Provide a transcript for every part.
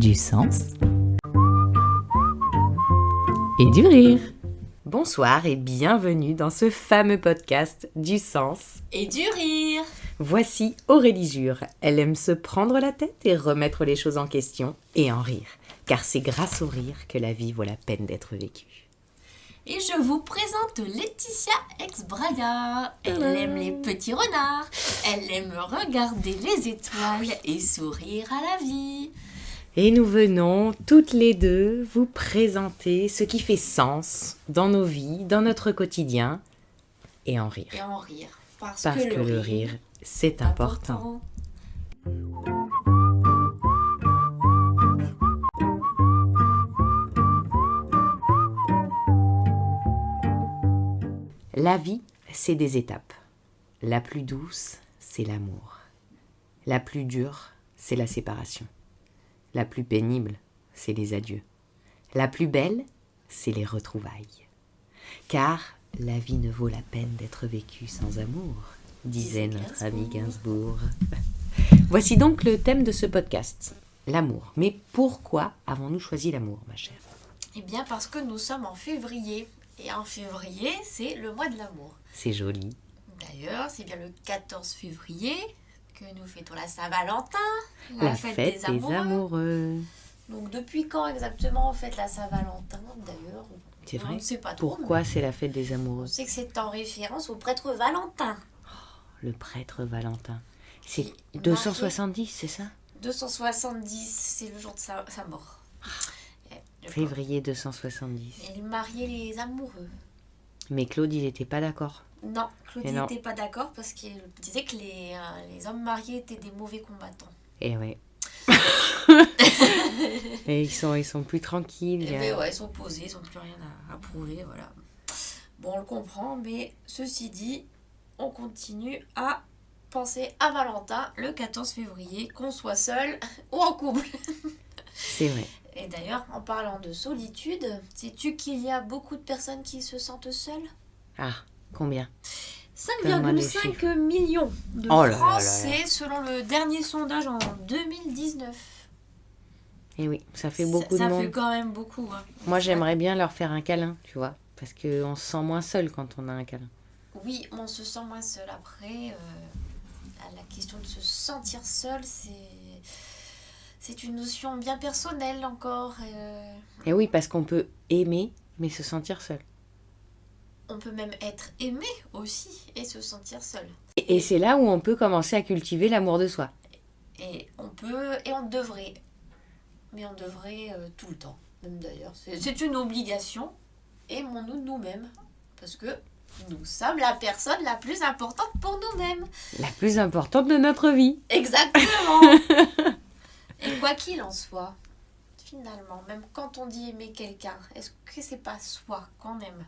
du sens et du rire. Bonsoir et bienvenue dans ce fameux podcast du sens et du rire. Voici Aurélie Jure. Elle aime se prendre la tête et remettre les choses en question et en rire. Car c'est grâce au rire que la vie vaut la peine d'être vécue. Et je vous présente Laetitia ex-Braga. Elle aime les petits renards. Elle aime regarder les étoiles et sourire à la vie. Et nous venons toutes les deux vous présenter ce qui fait sens dans nos vies, dans notre quotidien et en rire. Et en rire. Parce que le rire, c'est important. La vie, c'est des étapes. La plus douce, c'est l'amour. La plus dure, c'est la séparation. La plus pénible, c'est les adieux. La plus belle, c'est les retrouvailles. Car la vie ne vaut la peine d'être vécue sans amour, disait notre ami Gainsbourg. Voici donc le thème de ce podcast, l'amour. Mais pourquoi avons-nous choisi l'amour, ma chère ? Eh bien parce que nous sommes en février. Et en février, c'est le mois de l'amour. C'est joli. D'ailleurs, c'est bien le 14 février que nous fêtons la Saint-Valentin, la fête des amoureux. Donc depuis quand exactement on fête la Saint-Valentin, d'ailleurs? C'est vrai. On ne sait pas trop. Pourquoi c'est la fête des amoureux? On sait que c'est en référence au prêtre Valentin. Le prêtre Valentin. C'est 270, c'est ça? 270, c'est le jour de sa mort. Février 270. Il mariait les amoureux. Mais Claude, il n'était pas d'accord. Non, Claude n'était pas d'accord parce qu'il disait que les hommes mariés étaient des mauvais combattants. Et ouais. Et ils sont plus tranquilles. Mais ouais, ils sont posés, ils n'ont plus rien à prouver, voilà. Bon, on le comprend, mais ceci dit, on continue à penser à Valentin le 14 février, qu'on soit seul ou en couple. C'est vrai. Et d'ailleurs, en parlant de solitude, sais-tu qu'il y a beaucoup de personnes qui se sentent seules? Ah, combien? 5,5 millions de Français selon le dernier sondage en 2019. Et oui, ça fait beaucoup de monde. Ça fait quand même beaucoup. Hein. Moi, j'aimerais bien leur faire un câlin, tu vois, parce qu'on se sent moins seul quand on a un câlin. Oui, on se sent moins seul. Après, la question de se sentir seul, c'est une notion bien personnelle encore. Et oui, parce qu'on peut aimer, mais se sentir seul. On peut même être aimé aussi et se sentir seul. Et c'est là où on peut commencer à cultiver l'amour de soi. Et on devrait. Mais on devrait tout le temps, même d'ailleurs. C'est une obligation. Aimons-nous nous-mêmes. Parce que nous sommes la personne la plus importante pour nous-mêmes. La plus importante de notre vie. Exactement. Et quoi qu'il en soit, finalement, même quand on dit aimer quelqu'un, est-ce que c'est pas soi qu'on aime?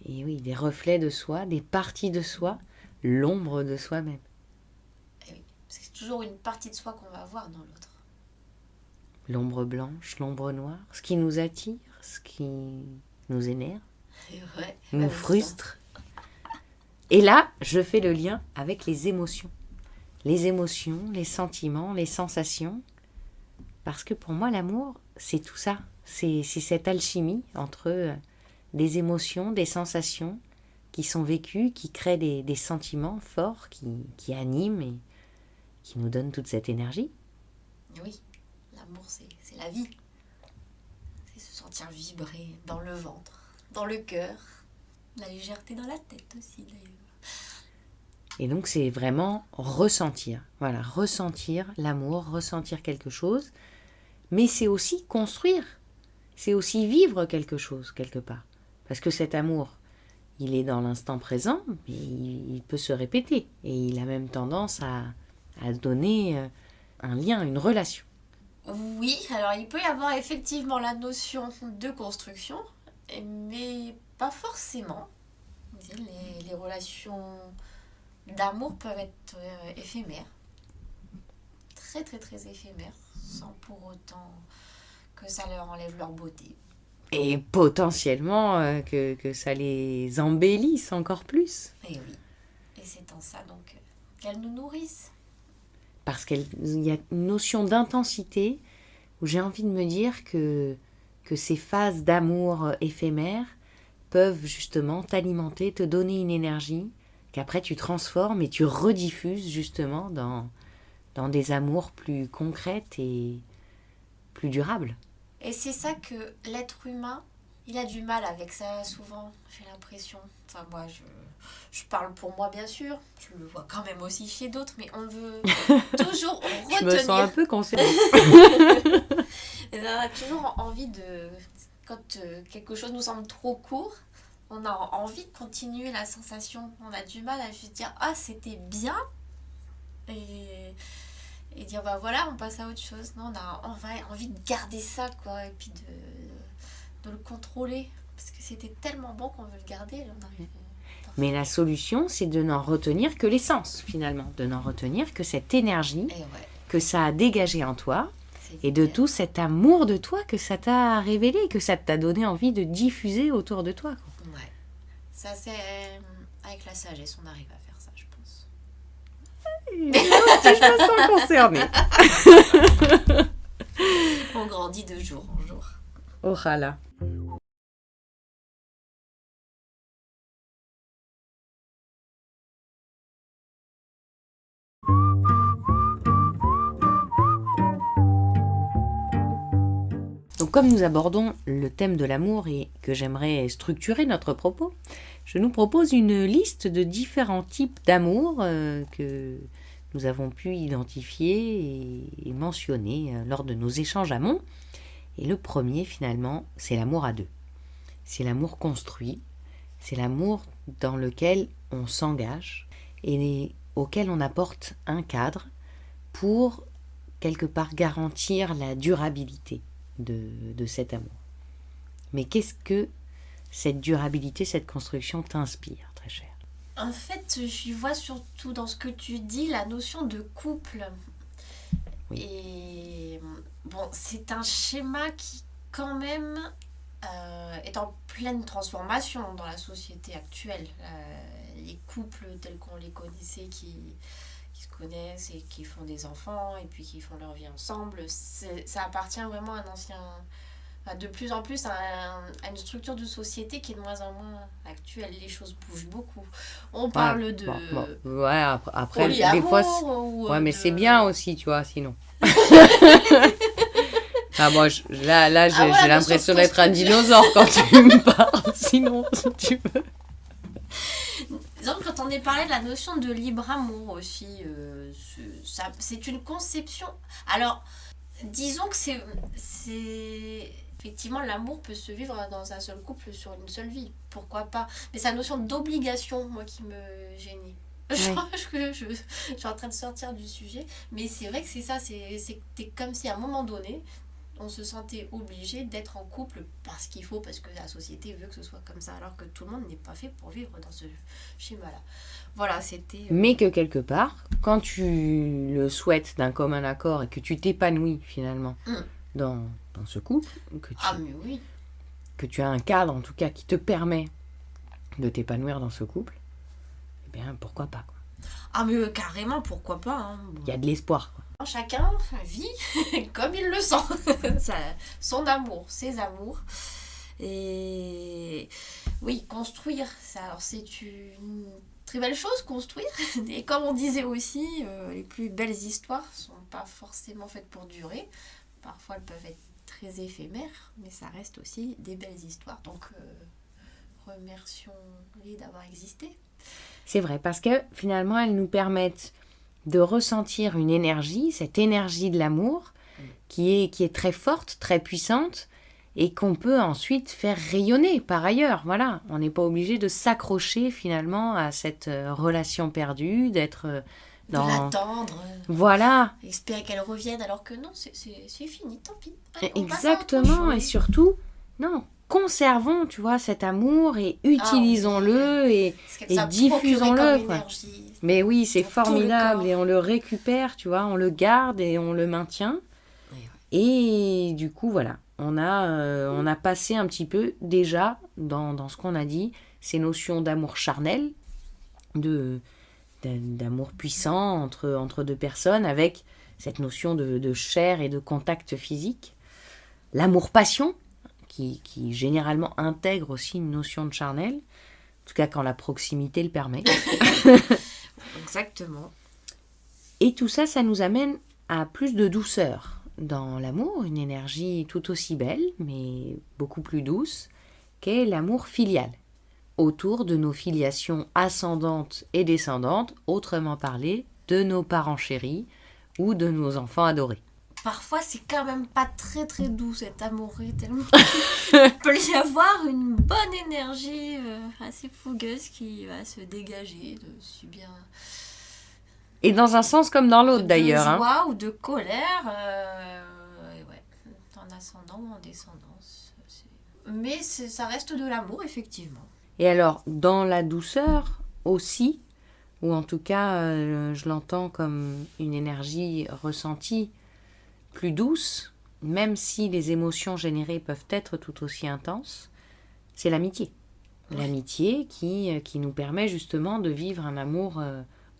Et oui, des reflets de soi, des parties de soi, l'ombre de soi-même. Et oui, parce que c'est toujours une partie de soi qu'on va voir dans l'autre. L'ombre blanche, l'ombre noire, ce qui nous attire, ce qui nous énerve, nous frustre. Et là, je fais le lien avec les émotions. Les émotions, les sentiments, les sensations. Parce que pour moi, l'amour, c'est tout ça. C'est cette alchimie entre des émotions, des sensations qui sont vécues, qui créent des sentiments forts, qui animent et qui nous donnent toute cette énergie. Oui, l'amour, c'est la vie. C'est se sentir vibrer dans le ventre, dans le cœur, la légèreté dans la tête aussi d'ailleurs. Et donc, c'est vraiment ressentir. Voilà, ressentir l'amour, ressentir quelque chose. Mais c'est aussi construire. C'est aussi vivre quelque chose, quelque part. Parce que cet amour, il est dans l'instant présent, mais il peut se répéter. Et il a même tendance à donner un lien, une relation. Oui, alors il peut y avoir effectivement la notion de construction, mais pas forcément. Les relations d'amour peuvent être éphémères, très très très éphémères, sans pour autant que ça leur enlève leur beauté. Et potentiellement que ça les embellisse encore plus. Et oui, et c'est en ça donc qu'elles nous nourrissent. Parce qu'il y a une notion d'intensité où j'ai envie de me dire que ces phases d'amour éphémères peuvent justement t'alimenter, te donner une énergie qu'après tu transformes et tu rediffuses justement dans des amours plus concrètes et plus durables. Et c'est ça que l'être humain, il a du mal avec ça souvent, j'ai l'impression. Enfin, moi, je parle pour moi, bien sûr. Je le vois quand même aussi chez d'autres, mais on veut toujours retenir. Je me sens un peu concernée. On a toujours envie de... Quand quelque chose nous semble trop court, on a envie de continuer la sensation. On a du mal à juste dire « Ah, c'était bien !» et dire bah voilà, on passe à autre chose. Non, on a envie de garder ça, quoi, et puis de le contrôler. Parce que c'était tellement bon qu'on veut le garder. On arrive, Mais la solution, c'est de n'en retenir que l'essence, finalement. De n'en retenir que cette énergie que ça a dégagée en toi. Et de tout cet amour de toi que ça t'a révélé, que ça t'a donné envie de diffuser autour de toi, quoi. Ouais. Ça, c'est... avec la sagesse, on arrive à faire ça, je pense. Je me sens concernée. On grandit de jour en jour. Oh là. Donc comme nous abordons le thème de l'amour et que j'aimerais structurer notre propos, je nous propose une liste de différents types d'amour que nous avons pu identifier et mentionner lors de nos échanges amont. Et le premier, finalement, c'est l'amour à deux. C'est l'amour construit, c'est l'amour dans lequel on s'engage et auquel on apporte un cadre pour, quelque part, garantir la durabilité de cet amour. Mais qu'est-ce que cette durabilité, cette construction t'inspire, très cher? En fait, je vois surtout dans ce que tu dis la notion de couple. Oui. Et bon, c'est un schéma qui, quand même, est en pleine transformation dans la société actuelle. Les couples tels qu'on les connaissait, qui se connaissent et qui font des enfants et puis qui font leur vie ensemble, ça appartient vraiment à un ancien... de plus en plus à une structure de société qui est de moins en moins actuelle. Les choses bougent beaucoup. On parle de... Ouais, après des fois... mais c'est bien aussi, tu vois, sinon. Moi, là j'ai l'impression d'être un dinosaure quand tu me parles, sinon, si tu veux. Disons que quand on est parlé de la notion de libre amour aussi, c'est une conception... Alors, disons que c'est... Effectivement, l'amour peut se vivre dans un seul couple sur une seule vie. Pourquoi pas? Mais c'est la notion d'obligation, moi, qui me gênait. Je suis en train de sortir du sujet. Mais c'est vrai que c'est ça. C'était comme si à un moment donné, on se sentait obligé d'être en couple parce qu'il faut, parce que la société veut que ce soit comme ça. Alors que tout le monde n'est pas fait pour vivre dans ce schéma-là. Voilà, c'était... Mais que quelque part, quand tu le souhaites d'un commun accord et que tu t'épanouis finalement... Dans ce couple, que tu as un cadre en tout cas qui te permet de t'épanouir dans ce couple, eh bien pourquoi pas, quoi. Ah mais carrément, pourquoi pas, hein. Il y a de l'espoir, quoi. Chacun vit comme il le sent. Son amour, ses amours. Et oui, construire, ça, alors c'est une très belle chose, construire. Et comme on disait aussi, les plus belles histoires sont pas forcément faites pour durer. Parfois, elles peuvent être très éphémères, mais ça reste aussi des belles histoires. Donc, remercions-les d'avoir existé. C'est vrai, parce que finalement, elles nous permettent de ressentir une énergie, cette énergie de l'amour, qui est très forte, très puissante, et qu'on peut ensuite faire rayonner par ailleurs. Voilà, on n'est pas obligé de s'accrocher finalement à cette relation perdue, d'être... de l'attendre, voilà, espérer qu'elle revienne, alors que non, c'est fini, tant pis. Allez, exactement, et surtout, non, conservons, tu vois, cet amour et utilisons-le et diffusons-le, quoi. Mais oui, c'est formidable et on le récupère, tu vois, on le garde et on le maintient. Et du coup, voilà, on a passé un petit peu déjà dans ce qu'on a dit, ces notions d'amour charnel, d'amour puissant entre deux personnes avec cette notion de chair et de contact physique. L'amour-passion, qui généralement intègre aussi une notion de charnel, en tout cas quand la proximité le permet. Exactement. Et tout ça, ça nous amène à plus de douceur dans l'amour, une énergie tout aussi belle, mais beaucoup plus douce, qu'est l'amour filial, autour de nos filiations ascendantes et descendantes, autrement parlé, de nos parents chéris ou de nos enfants adorés. Parfois, c'est quand même pas très très doux cet amour, tellement il peut y avoir une bonne énergie assez fougueuse qui va se dégager de subir Et dans un sens comme dans l'autre d'ailleurs. De joie ou de colère, ouais, en ascendant ou en descendance. Mais ça reste de l'amour, effectivement. Et alors, dans la douceur aussi, ou en tout cas, je l'entends comme une énergie ressentie plus douce, même si les émotions générées peuvent être tout aussi intenses, c'est l'amitié. Ouais. L'amitié qui nous permet justement de vivre un amour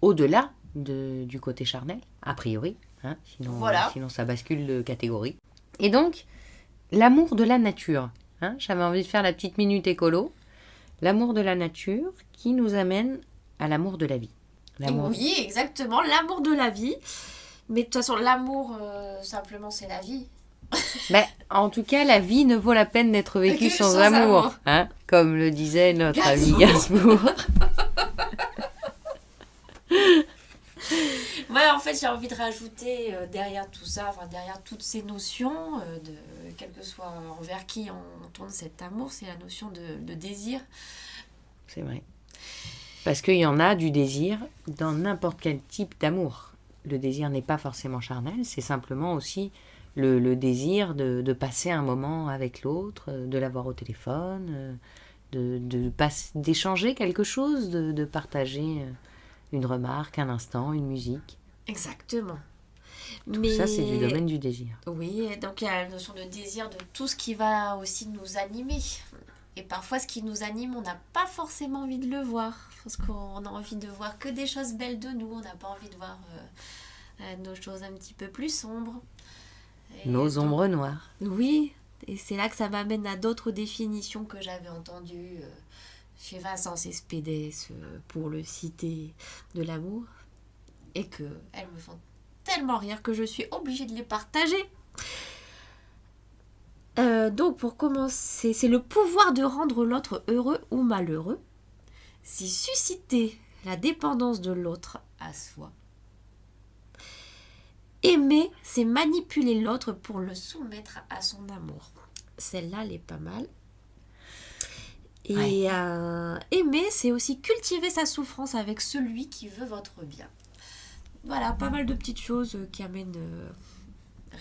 au-delà du côté charnel, a priori, hein, sinon ça bascule de catégorie. Et donc, l'amour de la nature, hein, j'avais envie de faire la petite minute écolo, l'amour de la nature qui nous amène à l'amour de la vie. Oui, exactement, l'amour de la vie. Mais de toute façon, l'amour, simplement, c'est la vie. Mais, en tout cas, la vie ne vaut la peine d'être vécue sans amour. Hein, comme le disait notre ami Gainsbourg. Ouais, en fait, j'ai envie de rajouter derrière tout ça, derrière toutes ces notions, quel que soit envers qui on tourne cet amour, c'est la notion de désir. C'est vrai. Parce qu'il y en a du désir dans n'importe quel type d'amour. Le désir n'est pas forcément charnel, c'est simplement aussi le désir de passer un moment avec l'autre, de l'avoir au téléphone, d'échanger quelque chose, de partager une remarque, un instant, une musique. Exactement. Tout ça, c'est du domaine du désir. Oui, donc il y a la notion de désir de tout ce qui va aussi nous animer. Et parfois, ce qui nous anime, on n'a pas forcément envie de le voir. Parce qu'on a envie de voir que des choses belles de nous. On n'a pas envie de voir nos choses un petit peu plus sombres. Nos ombres noires. Oui, et c'est là que ça m'amène à d'autres définitions que j'avais entendues chez Vincent Cespedes, pour le citer, de l'amour. Et qu'elles me font tellement rire que je suis obligée de les partager. Donc pour commencer, c'est le pouvoir de rendre l'autre heureux ou malheureux. C'est susciter la dépendance de l'autre à soi. Aimer, c'est manipuler l'autre pour le soumettre à son amour. Celle-là, elle est pas mal. Et ouais. Aimer, c'est aussi cultiver sa souffrance avec celui qui veut votre bien. Voilà, pas mal de petites choses qui amènent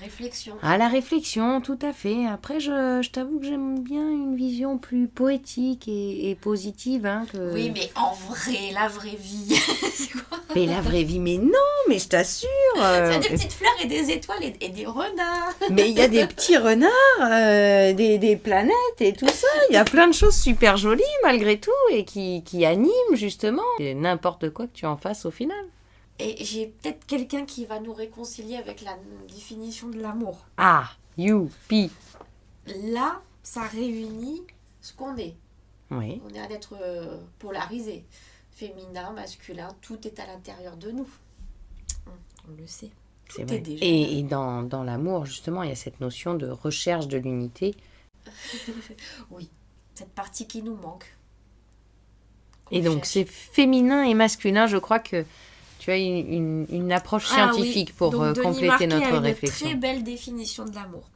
réflexion. À la réflexion, tout à fait. Après, je t'avoue que j'aime bien une vision plus poétique et positive. Hein, que... Oui, mais en vrai, la vraie vie, c'est quoi ? Mais la vraie vie, mais non, mais je t'assure. C'est des petites fleurs et des étoiles et des renards. Mais il y a des petits renards, des planètes et tout ça. Il y a plein de choses super jolies malgré tout et qui animent justement. Et n'importe quoi que tu en fasses au final. Et j'ai peut-être quelqu'un qui va nous réconcilier avec la définition de l'amour. Ah, youpi. Là, ça réunit ce qu'on est. Oui. On est un être polarisé. Féminin, masculin, tout est à l'intérieur de nous. On le sait. Tout C'est vrai. Est déjà et dans l'amour, justement, il y a cette notion de recherche de l'unité. Oui, cette partie qui nous manque. Et donc, c'est féminin et masculin. Je crois que tu as une approche scientifique pour compléter notre réflexion. Une très belle définition de l'amour.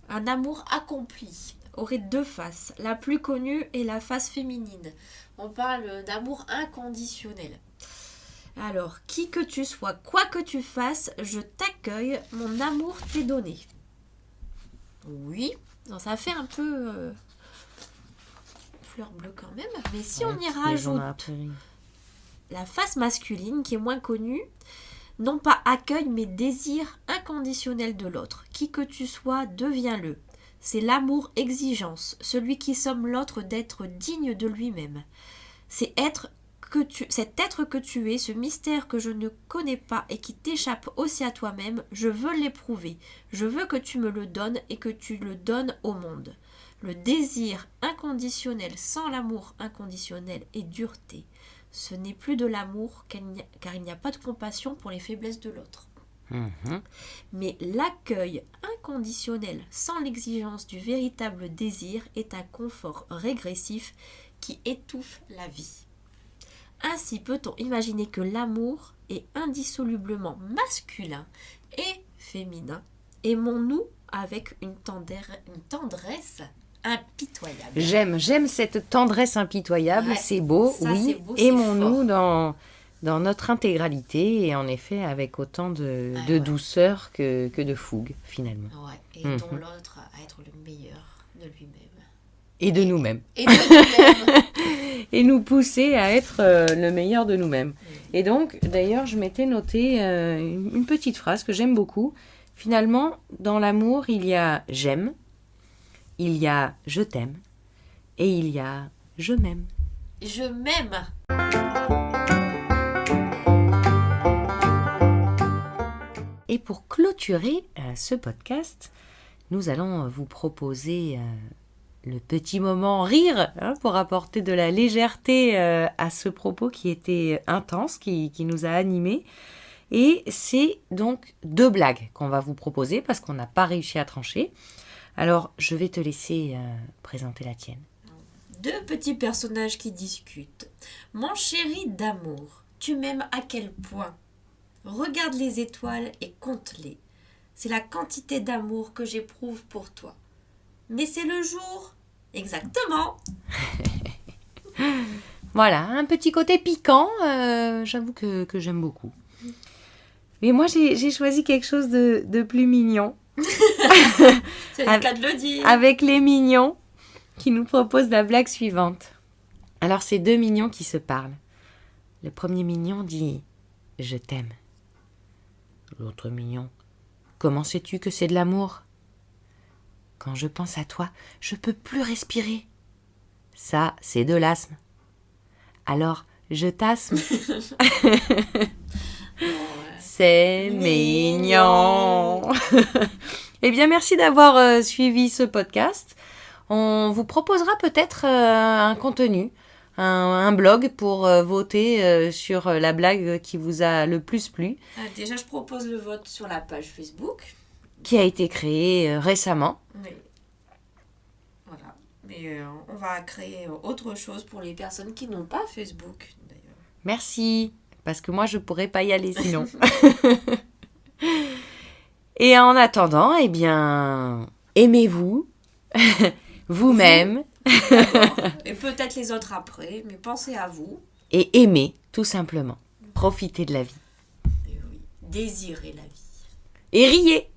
Un amour accompli aurait deux faces. La plus connue est la face féminine. On parle d'amour inconditionnel. Alors, qui que tu sois, quoi que tu fasses, je t'accueille, mon amour t'est donné. Oui, non, ça fait un peu fleur bleue quand même. Mais si on y rajoute la face masculine qui est moins connue, non pas accueil mais désir inconditionnel de l'autre. Qui que tu sois, deviens-le. C'est l'amour exigence, celui qui somme l'autre d'être digne de lui-même. C'est être cet être que tu es, ce mystère que je ne connais pas et qui t'échappe aussi à toi-même, je veux l'éprouver. Je veux que tu me le donnes et que tu le donnes au monde. Le désir inconditionnel sans l'amour inconditionnel est dureté. Ce n'est plus de l'amour car il n'y a pas de compassion pour les faiblesses de l'autre. Mais l'accueil inconditionnel sans l'exigence du véritable désir est un confort régressif qui étouffe la vie. Ainsi peut-on imaginer que l'amour est indissolublement masculin et féminin. Aimons-nous avec une tendresse impitoyable. J'aime cette tendresse impitoyable, Ouais, c'est beau, ça, oui. c'est beau, c'est Aimons-nous dans notre intégralité et en effet avec autant de douceur que de fougue finalement. Ouais, et dont l'autre à être le meilleur de lui-même. Et de nous-mêmes. Et de nous-mêmes. Et nous pousser à être le meilleur de nous-mêmes. Et donc, d'ailleurs, je m'étais noté une petite phrase que j'aime beaucoup. Finalement, dans l'amour, il y a j'aime, il y a je t'aime et il y a je m'aime. Je m'aime. Et pour clôturer ce podcast, nous allons vous proposer le petit moment rire pour apporter de la légèreté à ce propos qui était intense, qui nous a animés. Et c'est donc 2 blagues qu'on va vous proposer parce qu'on n'a pas réussi à trancher. Alors, je vais te laisser présenter la tienne. 2 petits personnages qui discutent. Mon chéri d'amour, tu m'aimes à quel point ? Regarde les étoiles et compte-les. C'est la quantité d'amour que j'éprouve pour toi. Mais c'est le jour. Exactement. Voilà, un petit côté piquant, j'avoue que j'aime beaucoup. Mais moi, j'ai choisi quelque chose de plus mignon. C'est le cas de le dire. Avec les mignons qui nous proposent la blague suivante. Alors, c'est 2 mignons qui se parlent. Le premier mignon dit « Je t'aime ». L'autre mignon « Comment sais-tu que c'est de l'amour ? Quand je pense à toi, je peux plus respirer. Ça, c'est de l'asthme. Alors, je t'asthme. » C'est mignon. Eh bien, merci d'avoir suivi ce podcast. On vous proposera peut-être un contenu, un blog pour voter sur la blague qui vous a le plus plu. Déjà, je propose le vote sur la page Facebook. Qui a été créée récemment. Oui. Voilà. Mais on va créer autre chose pour les personnes qui n'ont pas Facebook, d'ailleurs. Merci. Parce que moi, je ne pourrais pas y aller sinon. Et en attendant, eh bien, aimez-vous, vous-même. Et peut-être les autres après, mais pensez à vous. Et aimez, tout simplement. Profitez de la vie. Et oui, désirez la vie. Et riez.